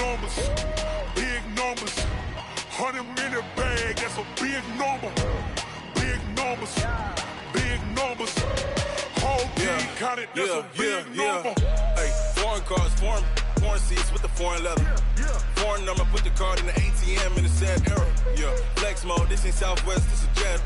numbers, big numbers. 100 in the bag, that's a big number. Big numbers, big numbers. Whole team counted, that's a big number. Hey, foreign cars, foreign seats with the foreign leather. Foreign number, put the card in the ATM in the sad era. Yeah, flex mode, this ain't Southwest, this is Jet.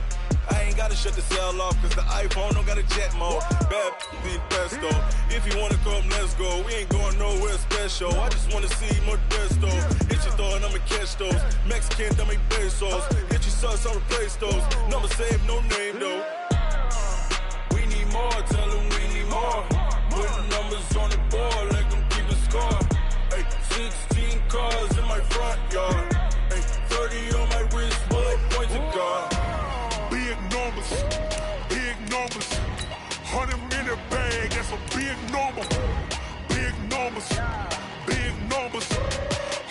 I ain't gotta shut the cell off, cause the iPhone don't got a jet mode. Bad be pesto. If you wanna come, let's go. We ain't going nowhere special. I just wanna see Modesto. Hit your throw and I'ma catch those. Mexican, dummy pesos. Hit your sauce, I'll replace those. Number save, no name though. We need more, tell them we need more. Putting numbers on the board, let them keep the score. Hey, 16 cars in my front yard. Hey, 30 on my wrist, bullet points to God. Big numbers, big numbers. 100 in the bag, that's a big number. Big numbers, big numbers.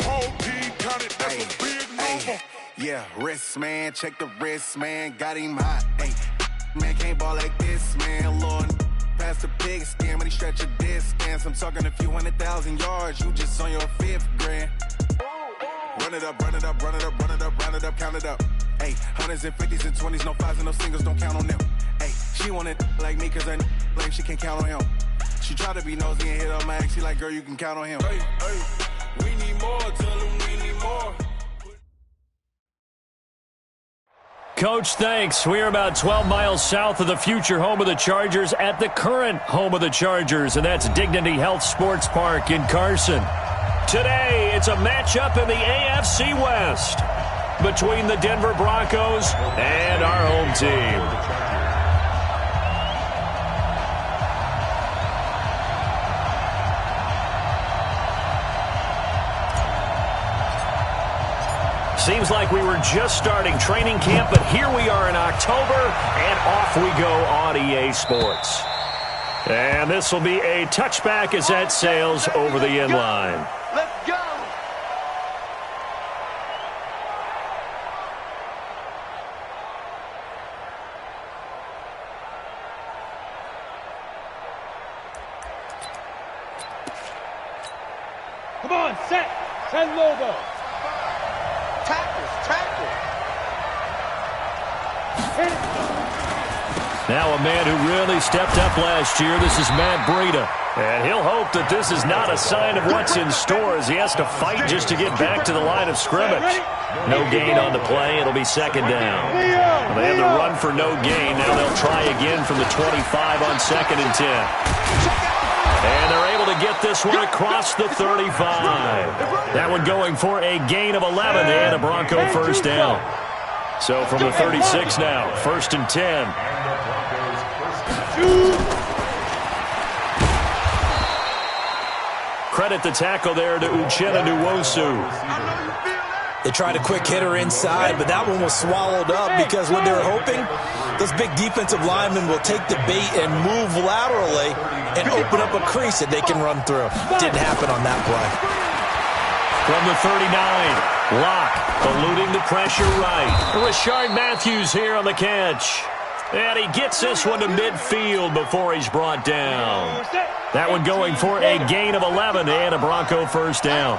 Whole team counted, that's a big number. Yeah, wrist man, check the wrist man, got him hot. Hey, man can't ball like this, man. Lord, past the big stand, but he stretch a distance. I'm talking a few 100,000 yards, you just on your 5th grand. Run it up, run it up, run it up, run it up, round it up, count it up. Hey, 100s and 50s and 20s, no 5s and no singles, don't count on them. Hey, she want it like me, cause her like she can't count on him. She try to be nosy and hit on my ex, she like, girl, you can count on him. Hey, we need more, tell them we need more. Coach, thanks. We're about 12 miles south of the future home of the Chargers at the current home of the Chargers, and that's Dignity Health Sports Park in Carson. Today, it's a matchup in the AFC West between the Denver Broncos and our home team. Seems like we were just starting training camp, but here we are in October, and off we go on EA Sports. And this will be a touchback as that sails over the end line. Let's go! Come on, set! Send Lobo! Tackle! Now a man who really stepped up last year. This is Matt Breida. And he'll hope that this is not a sign of what's in store as he has to fight just to get back to the line of scrimmage. No gain on the play. It'll be second down. Well, they had the run for no gain. Now they'll try again from the 25 on 2nd and 10. And they're able to get this one across the 35. That one going for a gain of 11 and a Bronco first down. So from the 36 now, 1st and 10. Credit the tackle there to Uchenna Nwosu. They tried a quick hitter inside, but that one was swallowed up because what they were hoping, those big defensive linemen will take the bait and move laterally and open up a crease that they can run through. Didn't happen on that play. From the 39, Locke eluding the pressure right. Rashard Matthews here on the catch. And he gets this one to midfield before he's brought down. That one going for a gain of 11 and a Bronco first down.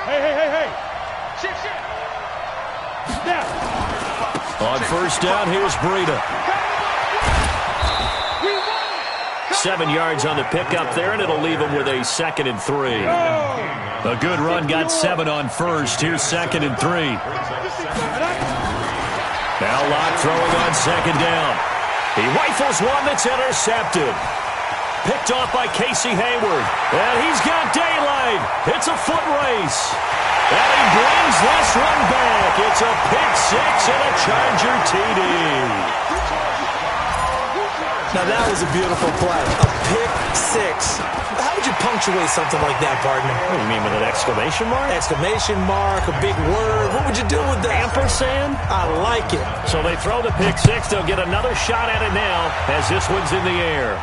Hey. On first down, here's Breida. 7 yards on the pickup there, and it'll leave him with a 2nd and 3. A good run got 7 on first. Here's 2nd and 3. Now Locke throwing on 2nd down. He rifles one that's intercepted. Picked off by Casey Hayward. And he's got daylight. It's a foot race. And he brings this one back. It's a pick six and a Charger TD. Now that was a beautiful play. A pick six. How would you punctuate something like that, partner? What do you mean, with an exclamation mark? Exclamation mark, a big word. What would you do with that? Ampersand? I like it. So they throw the pick six. They'll get another shot at it now as this one's in the air.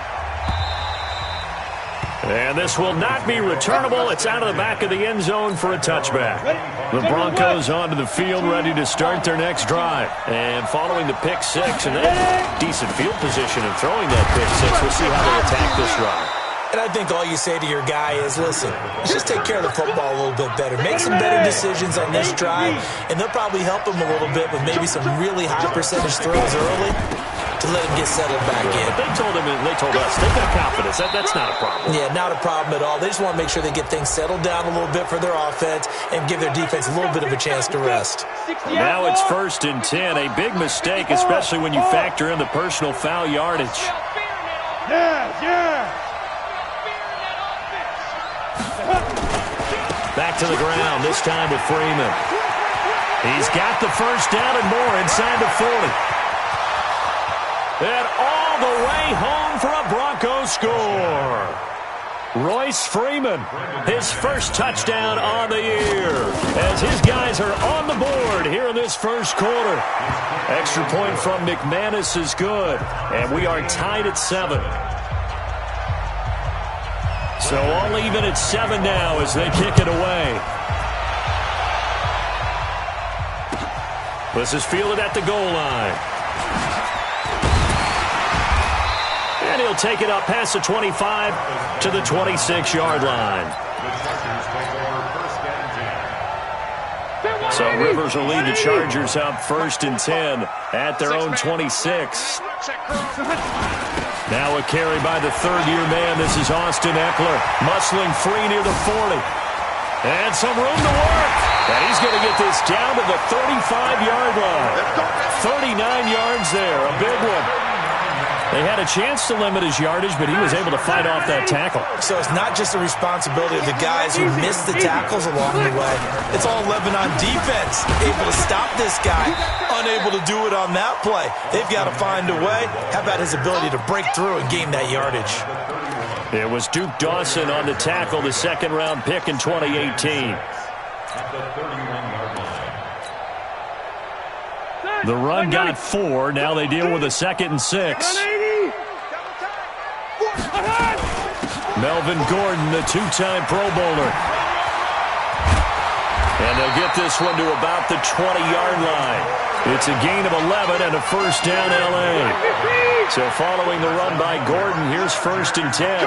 And this will not be returnable. It's out of the back of the end zone for a touchback. The Broncos onto the field ready to start their next drive. And following the pick six and that decent field position and throwing that pick six, we'll see how they attack this drive. And I think all you say to your guy is, listen, just take care of the football a little bit better. Make some better decisions on this drive, and they'll probably help him a little bit with maybe some really high percentage throws early to let him get settled back in. But they told us, they've got confidence. That's not a problem. Yeah, not a problem at all. They just want to make sure they get things settled down a little bit for their offense and give their defense a little bit of a chance to rest. Now it's 1st and 10. A big mistake, especially when you factor in the personal foul yardage. Yeah. Back to the ground, this time with Freeman. He's got the first down and more inside the 40. And all the way home for a Broncos score. Royce Freeman, his first touchdown on the year, as his guys are on the board here in this first quarter. Extra point from McManus is good, and we are tied at 7. So all even at 7 now as they kick it away. This is fielded at the goal line. And he'll take it up past the 25 to the 26-yard line. So Rivers will lead the Chargers up 1st and 10 at their own 26. Now a carry by the third-year man. This is Austin Eckler, muscling free near the 40. And some room to work. And he's going to get this down to the 35-yard line. 39 yards there, a big one. They had a chance to limit his yardage, but he was able to fight off that tackle. So it's not just the responsibility of the guys who missed the tackles along the way. It's all Lebanon defense, able to stop this guy, unable to do it on that play. They've got to find a way. How about his ability to break through and gain that yardage? It was Duke Dawson on the tackle, the second-round pick in 2018. The run got 4. Now they deal with a 2nd and 6. Melvin Gordon, the 2-time Pro Bowler. And they'll get this one to about the 20-yard line. It's a gain of 11 and a first down L.A. So following the run by Gordon, here's 1st and 10.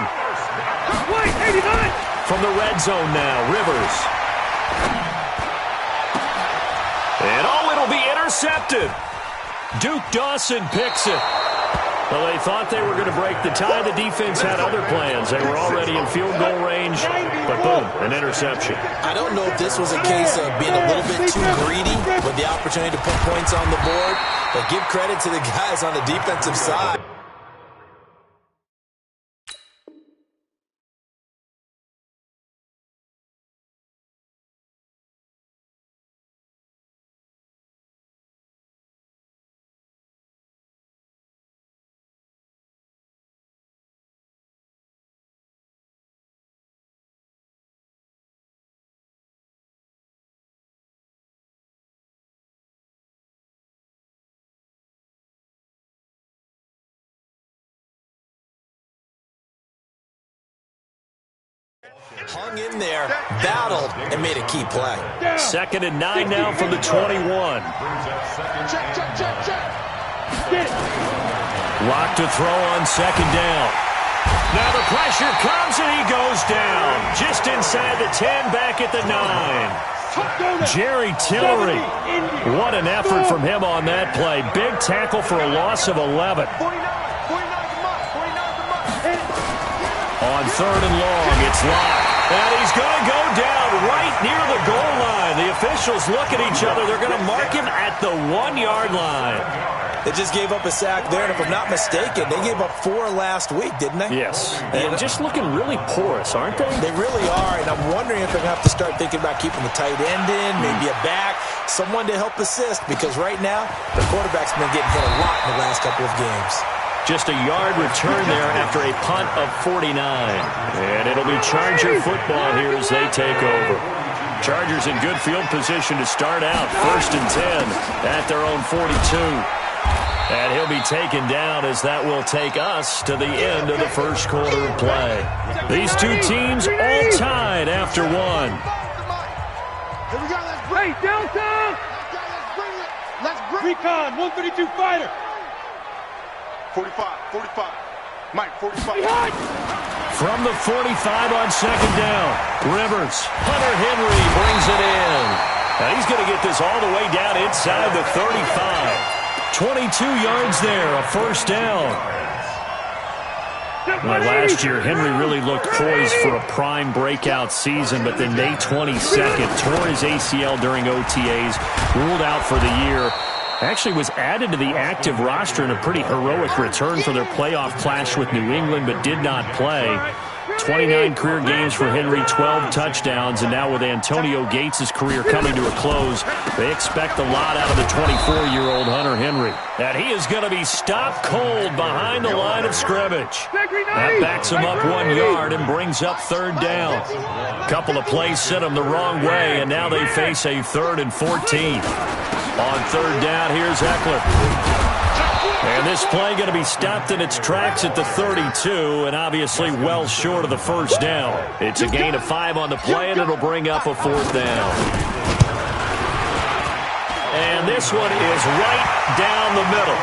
From the red zone now, Rivers. And it'll be intercepted. Duke Dawson picks it. Well, they thought they were going to break the tie. The defense had other plans. They were already in field goal range, but boom, an interception. I don't know if this was a case of being a little bit too greedy with the opportunity to put points on the board, but give credit to the guys on the defensive side. Hung in there, battled, and made a key play. 2nd and 9 now from the 21. Lock to throw on 2nd down. Now the pressure comes and he goes down. Just inside the 10, back at the 9. Jerry Tillery. What an effort from him on that play. Big tackle for a loss of 11. On 3rd and long, it's locked. And he's going to go down right near the goal line. The officials look at each other. They're going to mark him at the 1-yard line. They just gave up a sack there, and if I'm not mistaken, they gave up 4 last week, didn't they? Yes. And just looking really porous, aren't they? They really are, and I'm wondering if they're going to have to start thinking about keeping the tight end in, maybe a back, someone to help assist, because right now, the quarterback's been getting hit a lot in the last couple of games. Just a yard return there after a punt of 49. And it'll be Charger football here as they take over. Chargers in good field position to start out. 1st and 10 at their own 42. And he'll be taken down as that will take us to the end of the first quarter of play. These two teams all tied after 1. Here we go, let's break. Downtown! Let's break. Recon, 132 fighter. 45. Mike, 45. From the 45 on second down. Rivers. Hunter Henry brings it in. Now he's going to get this all the way down inside the 35. 22 yards there, a first down. Well, last year, Henry really looked poised for a prime breakout season, but then May 22nd, tore his ACL during OTAs, ruled out for the year. Actually was added to the active roster in a pretty heroic return for their playoff clash with New England, but did not play. 29 career games for Henry, 12 touchdowns, and now with Antonio Gates' career coming to a close, they expect a lot out of the 24-year-old Hunter Henry. And he is going to be stopped cold behind the line of scrimmage. That backs him up 1 yard and brings up third down. A couple of plays sent him the wrong way, and now they face a 3rd and 14. On third down, here's Eckler. And this play going to be stopped in its tracks at the 32, and obviously well short of the first down. It's a gain of 5 on the play, and it'll bring up a 4th down. And this one is right down the middle.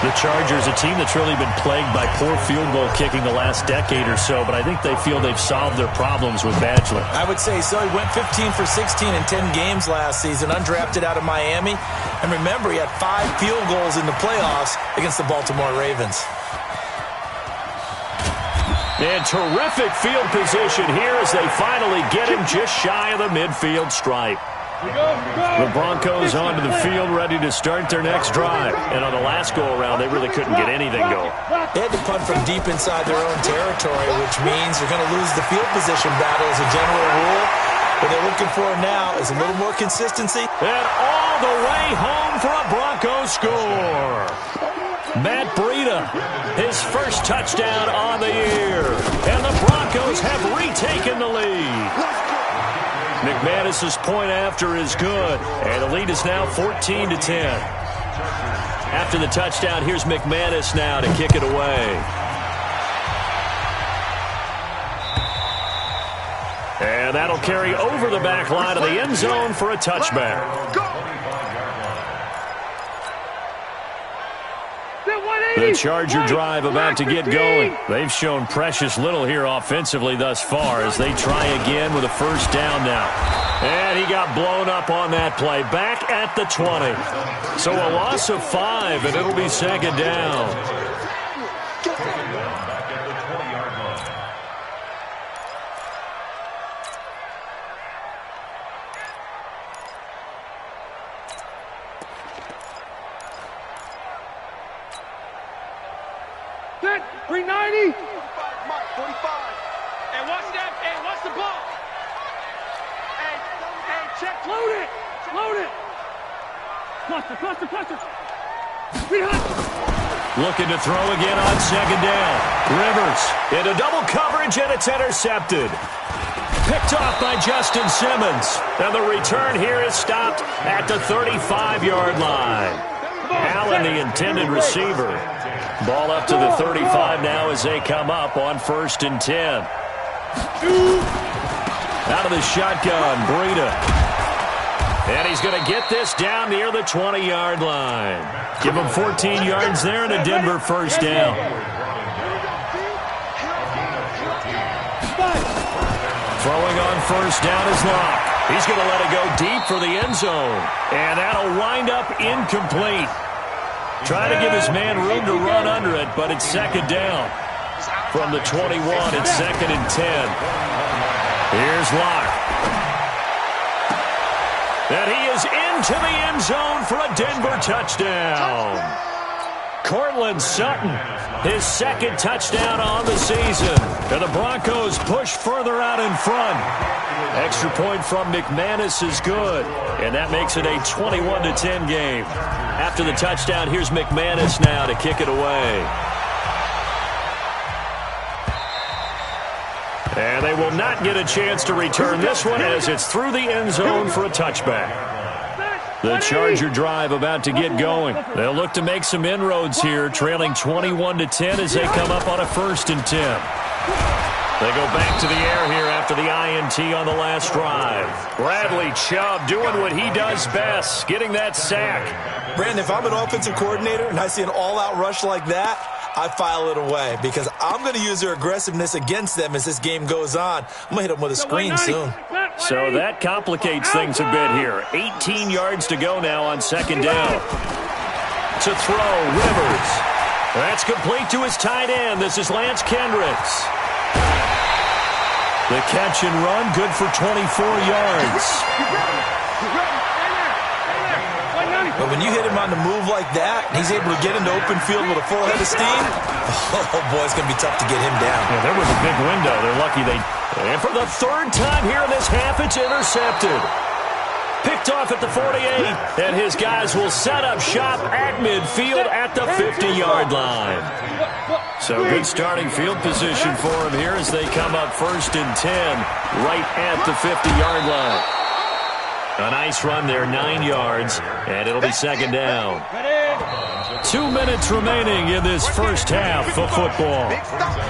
The Chargers, a team that's really been plagued by poor field goal kicking the last decade or so, but I think they feel they've solved their problems with Badgler. I would say so. He went 15 for 16 in 10 games last season, undrafted out of Miami. And remember, he had 5 field goals in the playoffs against the Baltimore Ravens. And terrific field position here as they finally get him just shy of the midfield stripe. The Broncos onto the field ready to start their next drive. And on the last go-around, they really couldn't get anything going. They had to punt from deep inside their own territory, which means they're going to lose the field position battle as a general rule. What they're looking for now is a little more consistency. And all the way home for a Broncos score. Matt Breida, his first touchdown on the year. And the Broncos have retaken the lead. McManus's point after is good, and the lead is now 14-10. After the touchdown, here's McManus now to kick it away. And that'll carry over the back line of the end zone for a touchback. The Charger drive about to get going. They've shown precious little here offensively thus far as they try again with a first down now. And he got blown up on that play. Back at the 20. So a loss of 5, and it'll be second down. Set, 390. 45. Hey, watch that. Hey, watch the ball. Hey, check. Load it. Cluster. Looking to throw again on second down. Rivers into double coverage, and it's intercepted. Picked off by Justin Simmons. And the return here is stopped at the 35-yard line. Allen, the intended receiver. Ball up to the 35 now as they come up on 1st and 10. Out of the shotgun, Breida. And he's going to get this down near the 20-yard line. Give him 14 yards there and a Denver first down. Throwing on first down is Locke. He's going to let it go deep for the end zone. And that'll wind up incomplete. Trying to give his man room to run under it, but it's second down. From the 21, it's 2nd and 10. Here's Locke. And he is into the end zone for a Denver touchdown. Cortland Sutton, his 2nd touchdown on the season. And the Broncos push further out in front. Extra point from McManus is good. And that makes it a 21-10 game. After the touchdown, here's McManus now to kick it away. And they will not get a chance to return this one as it's through the end zone for a touchback. The Charger drive about to get going. They'll look to make some inroads here, trailing 21-10 as they come up on a 1st and 10. They go back to the air here after the INT on the last drive. Bradley Chubb doing what he does best, getting that sack. Brandon, if I'm an offensive coordinator and I see an all-out rush like that, I file it away because I'm going to use their aggressiveness against them as this game goes on. I'm going to hit them with a screen soon. So that complicates things a bit here. 18 yards to go now on second down. To throw, Rivers. That's complete to his tight end. This is Lance Kendricks. The catch and run, good for 24 yards. But when you hit him on the move like that, he's able to get into open field with a full head of steam. Oh, boy, it's going to be tough to get him down. Yeah, there was a big window. They're lucky they... And for the third time here in this half, it's intercepted. Picked off at the 48, and his guys will set up shop at midfield at the 50-yard line. So good starting field position for him here as they come up 1st and 10 right at the 50-yard line. A nice run there, 9 yards, and it'll be second down. 2 minutes remaining in this first half of football.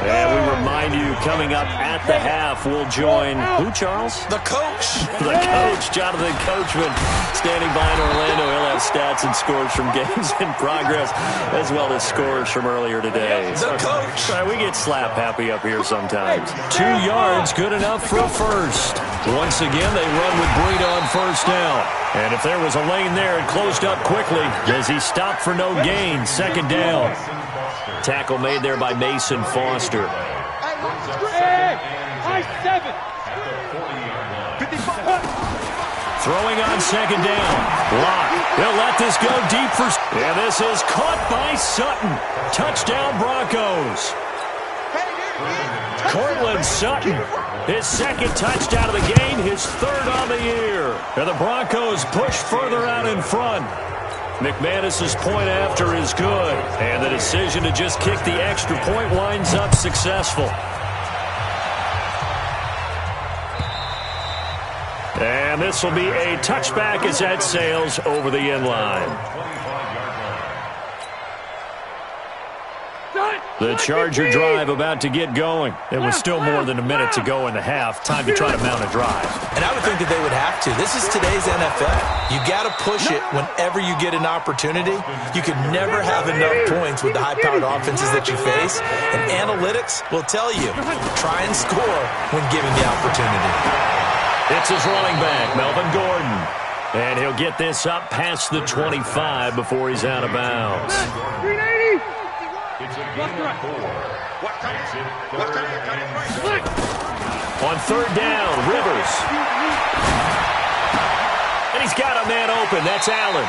And we remind you, coming up at the half, we'll join who, Charles? The coach. The coach, Jonathan Coachman, standing by in Orlando. He'll have stats and scores from games in progress, as well as scores from earlier today. The coach. We get slap happy up here sometimes. 2 yards, good enough for a first. Once again, they run with Breida on first down. And if there was a lane there, it closed up quickly as he stopped for no gain. Second down. Tackle made there by Mason Foster. Throwing on second down. Lock. He'll let this go deep for... And this is caught by Sutton. Touchdown Broncos. Cortland Sutton, his second touchdown of the game, his third on the year. And the Broncos push further out in front. McManus's point after is good. And the decision to just kick the extra point winds up successful. And this will be a touchback as that sails over the end line. The Charger drive about to get going. It was still more than a minute to go in the half. Time to try to mount a drive. And I would think that they would have to. This is today's NFL. You got to push it whenever you get an opportunity. You can never have enough points with the high-powered offenses that you face. And analytics will tell you, try and score when given the opportunity. It's his running back, Melvin Gordon. And he'll get this up past the 25 before he's out of bounds. On third down, Rivers. And he's got a man open. That's Allen.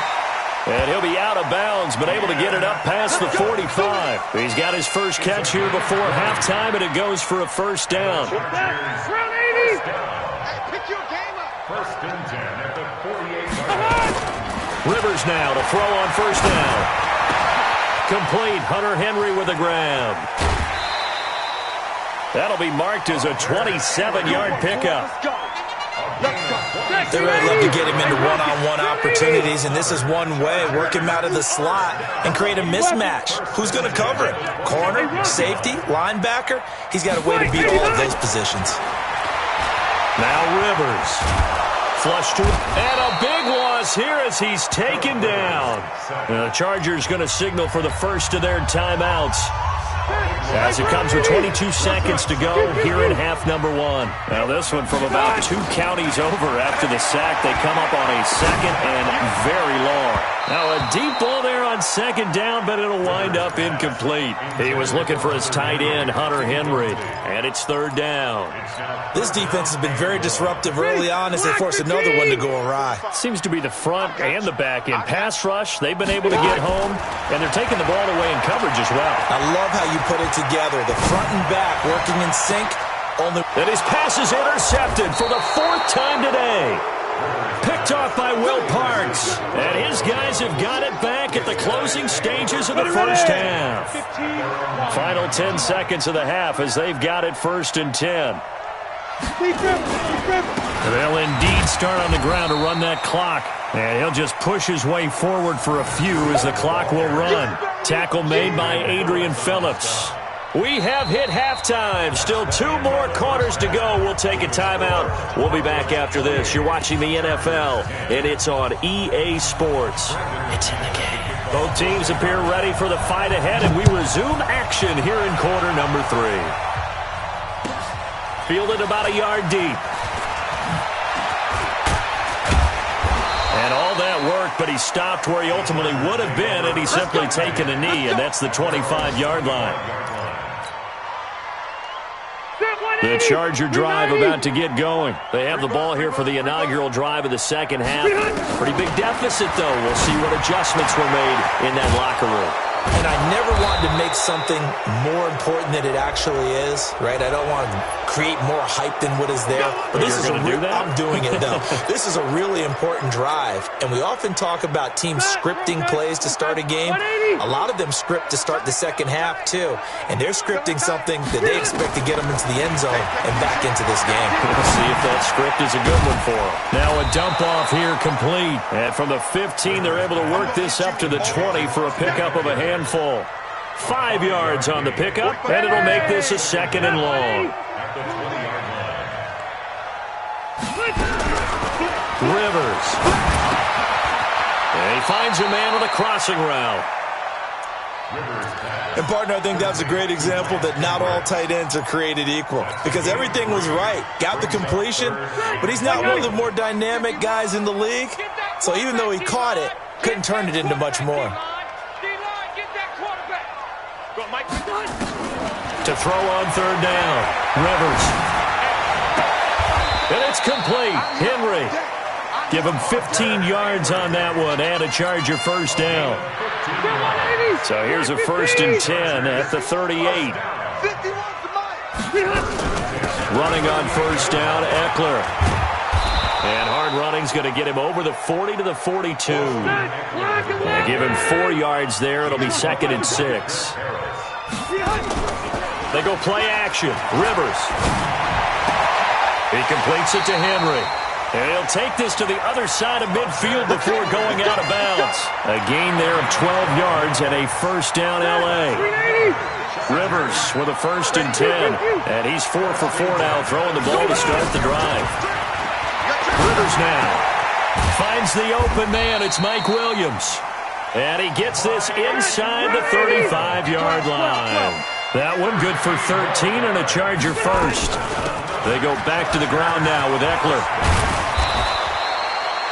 And he'll be out of bounds, but able to get it up past the 45. He's got his first catch here before halftime, and it goes for a first down. First and 10 at the 48. Rivers now to throw on first down. Complete. Hunter Henry with a grab. That'll be marked as a 27-yard pickup. They really love to get him into one-on-one opportunities, and this is one way. Work him out of the slot and create a mismatch. Who's going to cover him? Corner, safety, linebacker? He's got a way to beat all of those positions. Now Rivers. Flush to it. And a big loss here as he's taken down. The Chargers going to signal for the first of their timeouts as it comes with 22 seconds to go here in half number one. Now this one from about 2 counties over after the sack. They come up on a second and very long. Now a deep ball there on second down, but it'll wind up incomplete. He was looking for his tight end, Hunter Henry, and it's third down. This defense has been very disruptive early on as they force another one to go awry. Seems to be the front and the back end. Pass rush, they've been able to get home, and they're taking the ball away in coverage as well. I love how you put it together. The front and back working in sync. And his pass is intercepted for the 4th time today. Picked off by Will Parks. And his guys have got it back at the closing stages of the first half. Final 10 seconds of the half as they've got it 1st and 10. They'll indeed start on the ground to run that clock. And he'll just push his way forward for a few as the clock will run. Tackle made by Adrian Phillips. We have hit halftime. Still 2 more quarters to go. We'll take a timeout. We'll be back after this. You're watching the NFL, and it's on EA Sports. It's in the game. Both teams appear ready for the fight ahead, and we resume action here in quarter number 3. Fielded about a yard deep. And all that work, but he stopped where he ultimately would have been, and he's simply taken a knee, and that's the 25-yard line. The Charger drive about to get going. They have the ball here for the inaugural drive of the second half. Pretty big deficit, though. We'll see what adjustments were made in that locker room. And I never wanted to make something more important than it actually is, right? I don't want to create more hype than what is there. But this is I'm doing it, though. This is a really important drive. And we often talk about teams scripting plays to start a game. A lot of them script to start the second half, too. And they're scripting something that they expect to get them into the end zone and back into this game. We'll see if that script is a good one for them. Now a dump off here complete. And from the 15, they're able to work this up to the 20 for a pickup of a handful. 5 yards on the pickup, and it'll make this a second and long. Rivers. And he finds a man on a crossing route. And, partner, I think that's a great example that not all tight ends are created equal, because everything was right. Got the completion, but he's not one of the more dynamic guys in the league. So even though he caught it, couldn't turn it into much more. To throw on third down. Rivers. And it's complete. Henry. Give him 15 yards on that one and a Charger first down. So here's a 1st and 10 at the 38. Running on first down, Eckler. And hard running's going to get him over the 40 to the 42. And give him 4 yards there. It'll be 2nd and 6. They go play action. Rivers. He completes it to Henry. And he'll take this to the other side of midfield before going out of bounds. A gain there of 12 yards and a first down L.A. Rivers with a 1st and 10. And he's 4 for 4 now, throwing the ball to start the drive. Rivers now finds the open man. It's Mike Williams. And he gets this inside the 35-yard line. That one good for 13 and a Charger first. They go back to the ground now with Eckler.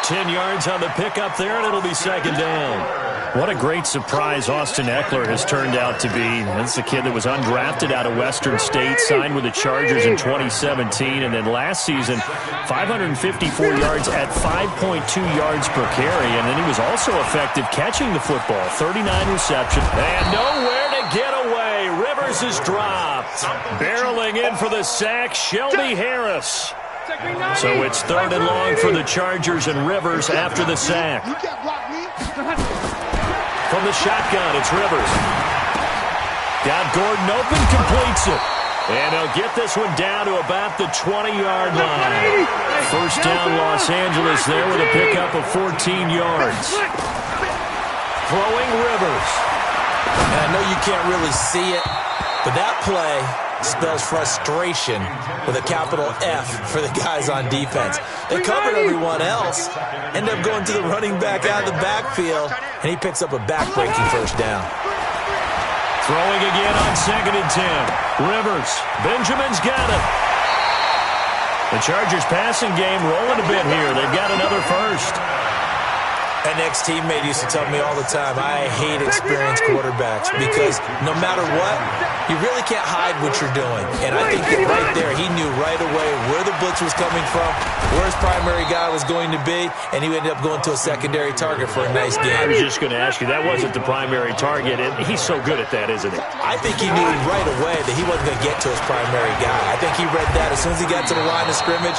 10 yards on the pickup there, and it'll be 2nd down. What a great surprise Austin Eckler has turned out to be. That's the kid that was undrafted out of Western State, signed with the Chargers in 2017, and then last season, 554 yards at 5.2 yards per carry, and then he was also effective catching the football, 39 receptions, and nowhere to get away. Rivers is dropped. Barreling in for the sack, Shelby Harris. So it's 3rd and long for the Chargers and Rivers after the sack. From the shotgun, it's Rivers. Got Gordon open, completes it. And he'll get this one down to about the 20-yard line. First down Los Angeles there with a pickup of 14 yards. Throwing Rivers. And I know you can't really see it, but that play spells frustration with a capital F for the guys on defense. They covered everyone else, end up going to the running back out of the backfield, and he picks up a back-breaking first down. Throwing again on 2nd and 10. Rivers. Benjamin's got it. The Chargers passing game rolling a bit here. They've got another first. An ex-teammate used to tell me all the time, I hate experienced quarterbacks because no matter what, you really can't hide what you're doing. And I think that right there, he knew right away where the blitz was coming from, where his primary guy was going to be, and he ended up going to a secondary target for a nice game. I was just going to ask you, that wasn't the primary target, and he's so good at that, isn't he? I think he knew right away that he wasn't going to get to his primary guy. I think he read that as soon as he got to the line of scrimmage,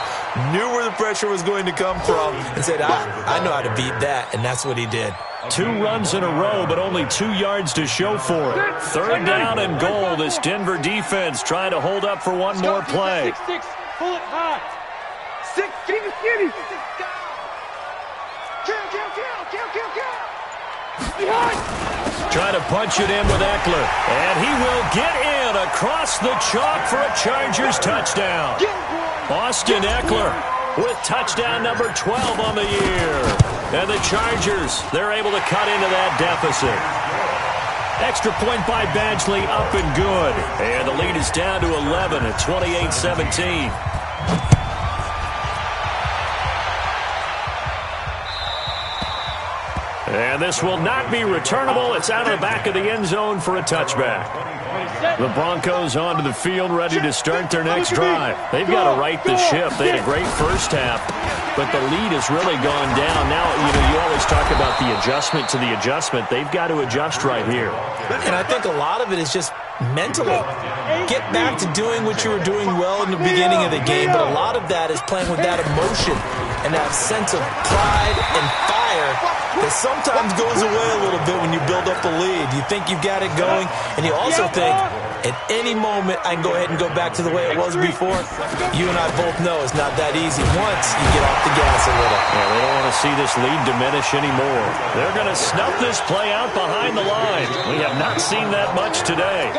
knew where the pressure was going to come from, and said, I know how to beat that, and that's what he did. 2 runs in a row, but only 2 yards to show for it. 3rd down and goal. This Denver defense trying to hold up for one more play. Pull it high. 6, keep it skinny. Kill. Trying to punch it in with Eckler. And he will get in across the chalk for a Chargers touchdown. Austin Eckler with touchdown number 12 on the year. And the Chargers, they're able to cut into that deficit. Extra point by Badgley, up and good. And the lead is down to 11 at 28-17. And this will not be returnable. It's out of the back of the end zone for a touchback. The Broncos onto the field, ready to start their next drive. They've got to right the ship. They had a great first half, but the lead has really gone down. Now, you always talk about the adjustment to the adjustment. They've got to adjust right here. And I think a lot of it is just mentally. Get back to doing what you were doing well in the beginning of the game, but a lot of that is playing with that emotion and that sense of pride and fire that sometimes goes away a little bit when you build up a lead. You think you've got it going, and you also think at any moment I can go ahead and go back to the way it was before. You and I both know it's not that easy once you get off the gas a little. Yeah, they don't want to see this lead diminish anymore. They're going to snuff this play out behind the line. We have not seen that much today.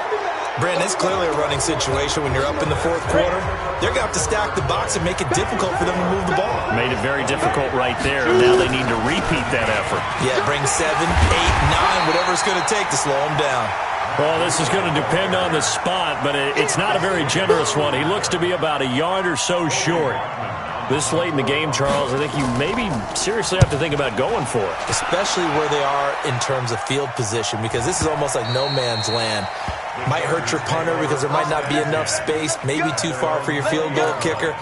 Brandon, it's clearly a running situation when you're up in the fourth quarter. They're going to have to stack the box and make it difficult for them to move the ball. Made it very difficult right there. Now they need to repeat that effort. Yeah, bring 7, 8, 9, whatever it's going to take to slow them down. Well, this is going to depend on the spot, but it's not a very generous one. He looks to be about a yard or so short. This late in the game, Charles, I think you maybe seriously have to think about going for it. Especially where they are in terms of field position, because this is almost like no man's land. Might hurt your punter because there might not be enough space, maybe too far for your field goal kicker.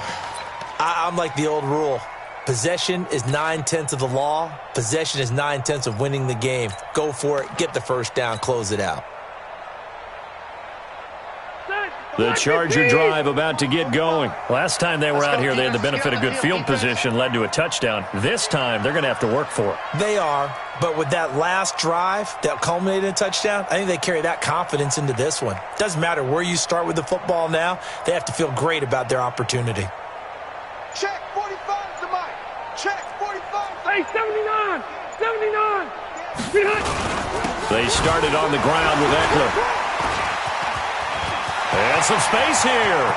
I'm like the old rule. Possession is 9/10 of the law. Possession is 9/10 of winning the game. Go for it. Get the first down. Close it out. The Charger drive about to get going. Last time they were out here, they had the benefit of good field position, led to a touchdown. This time, they're going to have to work for it. They are, but with that last drive that culminated in a touchdown, I think they carry that confidence into this one. Doesn't matter where you start with the football now, they have to feel great about their opportunity. Check 45 to Mike. Check 45. Hey, 79. 79. They started on the ground with Eckler. And some space here.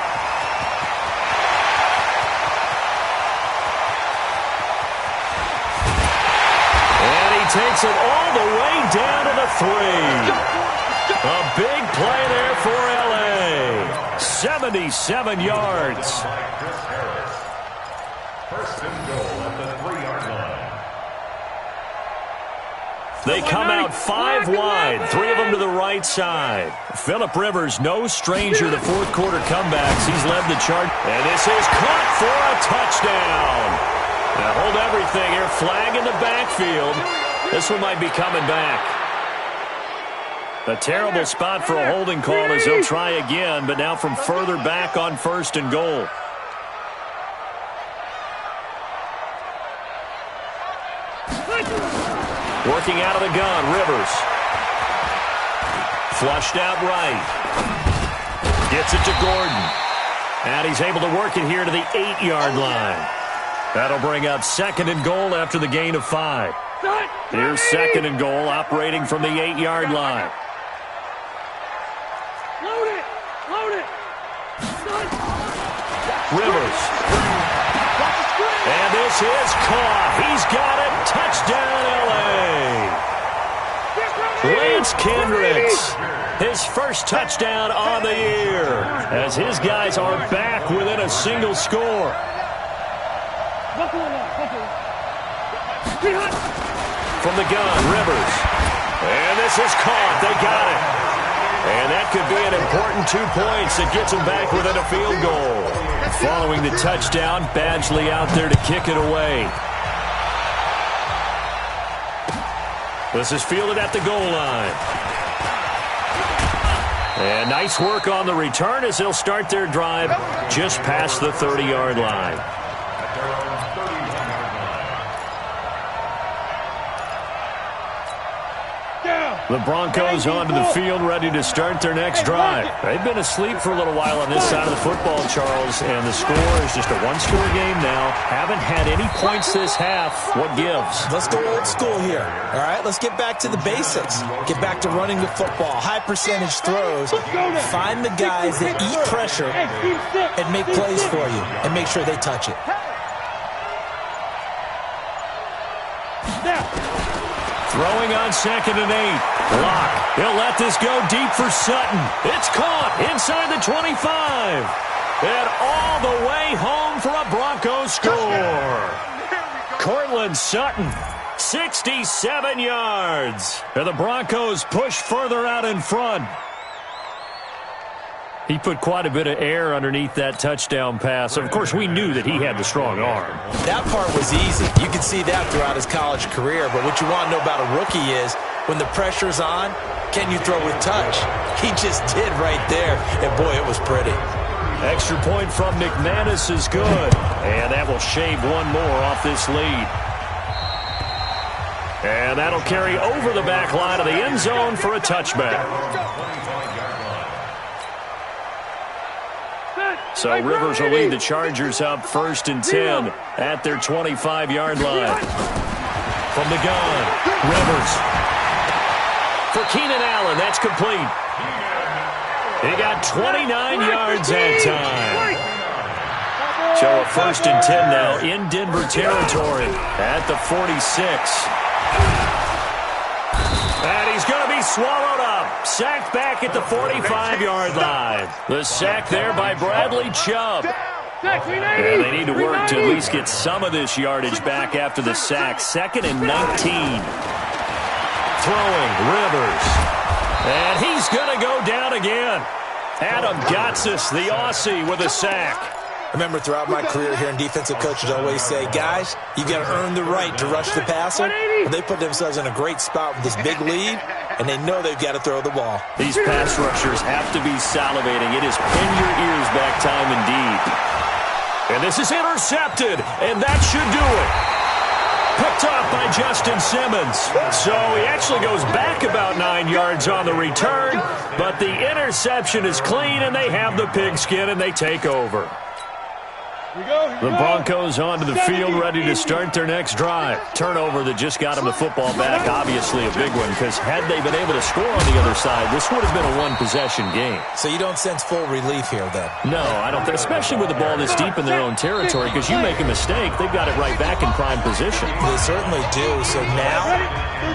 And he takes it all the way down to the 3. A big play there for L.A. 77 yards. First and goal at the 3-yard line. They come out 5 wide, 3 of them to the right side. Phillip Rivers, no stranger to fourth quarter comebacks. He's led the charge. And this is caught for a touchdown. Now hold everything here. Flag in the backfield. This one might be coming back. A terrible spot for a holding call as they'll try again, but now from further back on first and goal. Working out of the gun, Rivers. Flushed out right. Gets it to Gordon. And he's able to work it here to the 8-yard line. That'll bring up second and goal after the gain of 5. Here's second and goal operating from the 8-yard line. Load it. Load it. Rivers. And this is caught. He's got it. Touchdown, L.A. Lance Kendricks, his first touchdown on the year, as his guys are back within a single score. From the gun, Rivers. And this is caught. They got it. And that could be an important 2 points that gets them back within a field goal. Following the touchdown, Badgley out there to kick it away. This is fielded at the goal line. And nice work on the return as they'll start their drive just past the 30-yard line. The Broncos onto the field, ready to start their next drive. They've been asleep for a little while on this side of the football, Charles, and the score is just a one-score game now. Haven't had any points this half. What gives? Let's go old school here. All right, let's get back to the basics. Get back to running the football, high percentage throws. Find the guys that eat pressure and make plays for you, and make sure they touch it. Throwing on 2nd and 8. Lock. He'll let this go deep for Sutton. It's caught inside the 25. And all the way home for a Broncos score. Cortland Sutton, 67 yards. And the Broncos push further out in front. He put quite a bit of air underneath that touchdown pass. Of course, we knew that he had the strong arm. That part was easy. You can see that throughout his college career. But what you want to know about a rookie is when the pressure's on, can you throw with touch? He just did right there. And, boy, it was pretty. Extra point from McManus is good. And that will shave one more off this lead. And that'll carry over the back line of the end zone for a touchback. So Rivers will lead the Chargers up 1st and 10 at their 25-yard line. From the gun, Rivers. For Keenan Allen, that's complete. He got 29 yards that time. So a 1st and 10 now in Denver territory at the 46. And he's going to be swallowed up. Sacked back at the 45-yard line. The sack there by Bradley Chubb. And they need to work to at least get some of this yardage back after the sack. 2nd and 19. Throwing, Rivers. And he's going to go down again. Adam Gotsis, the Aussie, with a sack. I remember throughout my career hearing defensive coaches always say, guys, you got to earn the right to rush the passer. And they put themselves in a great spot with this big lead, and they know they've got to throw the ball. These pass rushers have to be salivating. It is pin your ears back time indeed. And this is intercepted, and that should do it. Picked off by Justin Simmons. So he actually goes back about 9 yards on the return, but the interception is clean, and they have the pigskin, and they take over. The Broncos onto the field, ready to start their next drive. Turnover that just got them the football back, obviously a big one, because had they been able to score on the other side, this would have been a one-possession game. So you don't sense full relief here, then? No, I don't think, especially with the ball this deep in their own territory, because you make a mistake, they've got it right back in prime position. They certainly do. So now,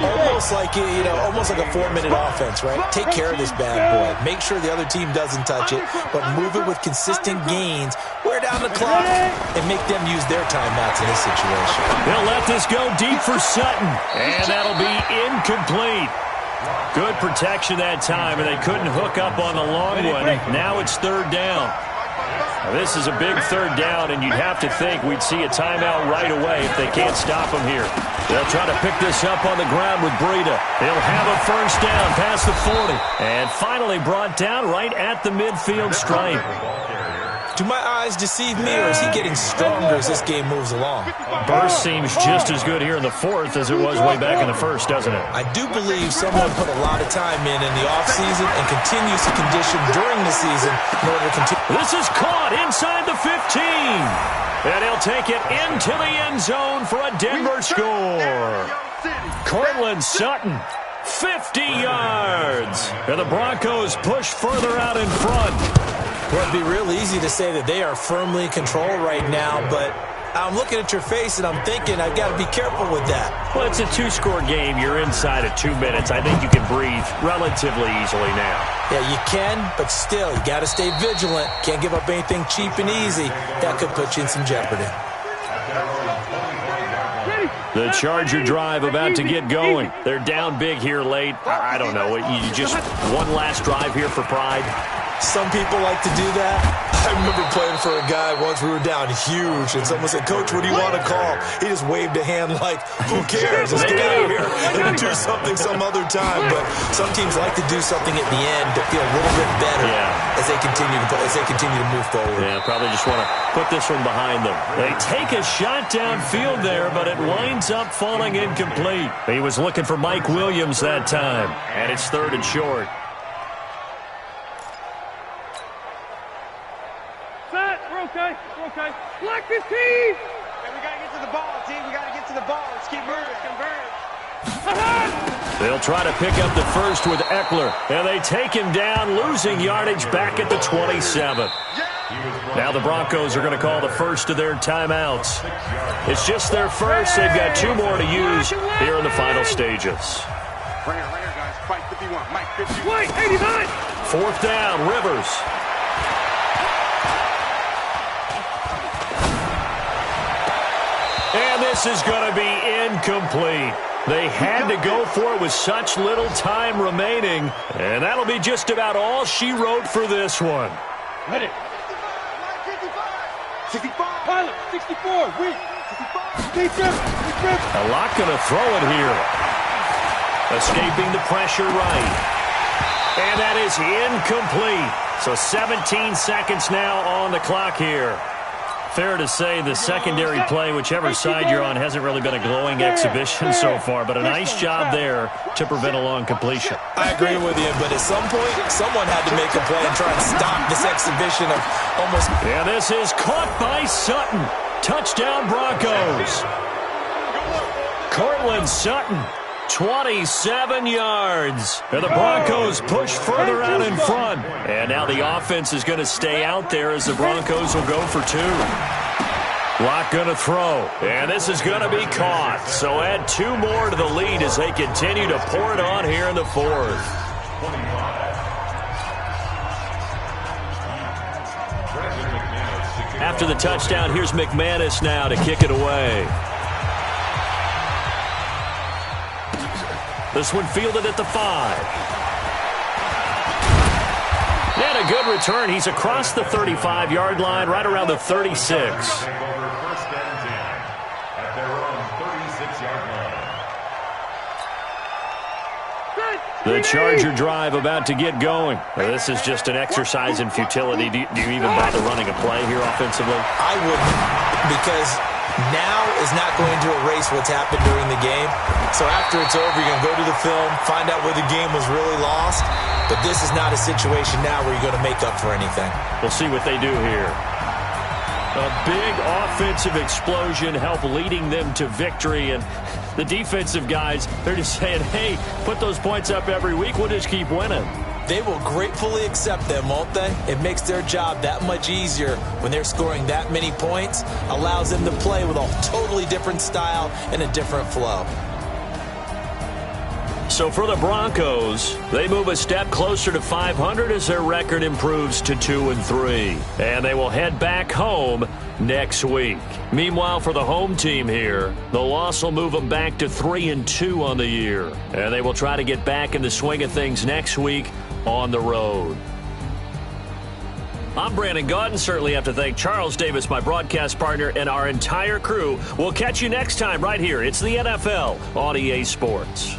almost like a 4-minute offense, right? Take care of this bad boy. Make sure the other team doesn't touch it, but move it with consistent gains. Wear down the clock and make them use their timeouts in this situation. They'll let this go deep for Sutton, and that'll be incomplete. Good protection that time, and they couldn't hook up on the long one. Now it's 3rd down. Now this is a big 3rd down, and you'd have to think we'd see a timeout right away if they can't stop them here. They'll try to pick this up on the ground with Breida. They'll have a 1st down past the 40, and finally brought down right at the midfield stripe. Do my eyes deceive me, or is he getting stronger as this game moves along? Burst seems just as good here in the 4th as it was way back in the 1st, doesn't it? I do believe someone put a lot of time in the offseason and continues to condition during the season in order to continue. This is caught inside the 15. And he'll take it into the end zone for a Denver score. Cortland Sutton, 50 yards. And the Broncos push further out in front. Well, it'd be real easy to say that they are firmly in control right now, but I'm looking at your face and I'm thinking I've got to be careful with that. Well, it's a 2-score game. You're inside of 2 minutes. I think you can breathe relatively easily now. Yeah, you can, but still, you got to stay vigilant. Can't give up anything cheap and easy. That could put you in some jeopardy. The Charger drive about to get going. They're down big here late. I don't know. You just one last drive here for pride. Some people like to do that. I remember playing for a guy once. We were down huge, and someone said, "Coach, what do you want to call?" He just waved a hand like, "Who cares? Let's get out of here and do something some other time." But some teams like to do something at the end to feel a little bit better as they continue to move forward. Yeah, probably just want to put this one behind them. They take a shot downfield there, but it winds up falling incomplete. He was looking for Mike Williams that time, and it's 3rd and short. We're okay. Black this team! Hey, we got to get to the ball, team. We got to get to the ball. Let's keep moving. They'll try to pick up the 1st with Eckler, and they take him down, losing yardage back at the 27. Now the Broncos are going to call the first of their timeouts. It's just their first. They've got 2 more to use here in the final stages. Right here, guys. Fight 51. Mike 51. 89. 4th down, Rivers. And this is going to be incomplete. They had to go for it with such little time remaining. And that'll be just about all she wrote for this one. Ready. 65. Pilot. 64. Weak. 65. A lot going to throw it here. Escaping the pressure right. And that is incomplete. So 17 seconds now on the clock here. Fair to say the secondary play, whichever side you're on, hasn't really been a glowing exhibition so far, but a nice job there to prevent a long completion. I agree with you, but at some point, someone had to make a play and try and stop this exhibition of almost... Yeah, this is caught by Sutton. Touchdown, Broncos. Cortland Sutton, 27 yards. And the Broncos push further out in front. And now the offense is going to stay out there as the Broncos will go for 2. Lock going to throw. And this is going to be caught. So add 2 more to the lead as they continue to pour it on here in the 4th. After the touchdown, here's McManus now to kick it away. This one fielded at the 5. And a good return. He's across the 35-yard line, right around the 36. The Charger drive about to get going. Well, this is just an exercise in futility. Do you even bother running a play here offensively? I wouldn't, because now is not going to erase what's happened during the game. So after it's over, you're going to go to the film, find out where the game was really lost. But this is not a situation now where you're going to make up for anything. We'll see what they do here. A big offensive explosion helped leading them to victory. And the defensive guys, they're just saying, hey, put those points up every week. We'll just keep winning. They will gratefully accept them, won't they? It makes their job that much easier when they're scoring that many points. Allows them to play with a totally different style and a different flow. So for the Broncos, they move a step closer to 500 as their record improves to 2-3. And they will head back home next week. Meanwhile, for the home team here, the loss will move them back to 3-2 on the year. And they will try to get back in the swing of things next week on the road. I'm Brandon Gaudin. Certainly have to thank Charles Davis, my broadcast partner, and our entire crew. We'll catch you next time right here. It's the NFL on EA Sports.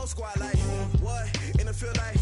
Squad like, what? In the field like,